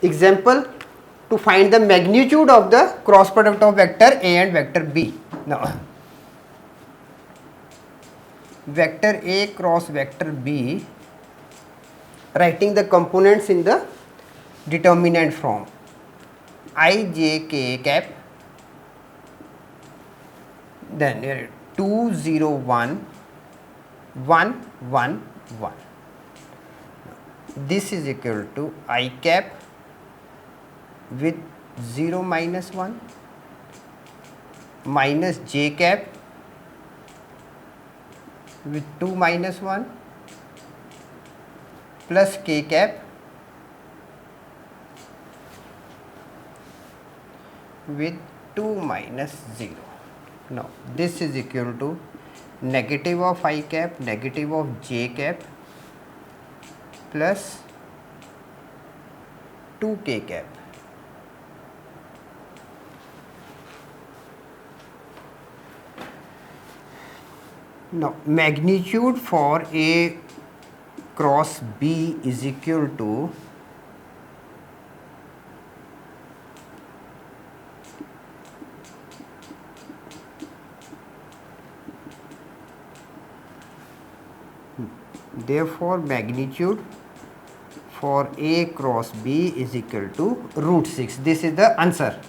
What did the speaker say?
example, to find the magnitude of the cross product of vector A and vector B. Now, vector A cross vector B, writing the components in the determinant form I, j, k cap, then here 2, 0, 1, 1, 1, 1. This is equal to I cap with 0 minus 1 minus j cap with 2 minus 1 plus k cap with 2 minus 0. Now, this is equal to negative of I cap, negative of j cap plus 2k cap. Now, magnitude for A cross B is equal to therefore magnitude for A cross B is equal to root 6. This is the answer.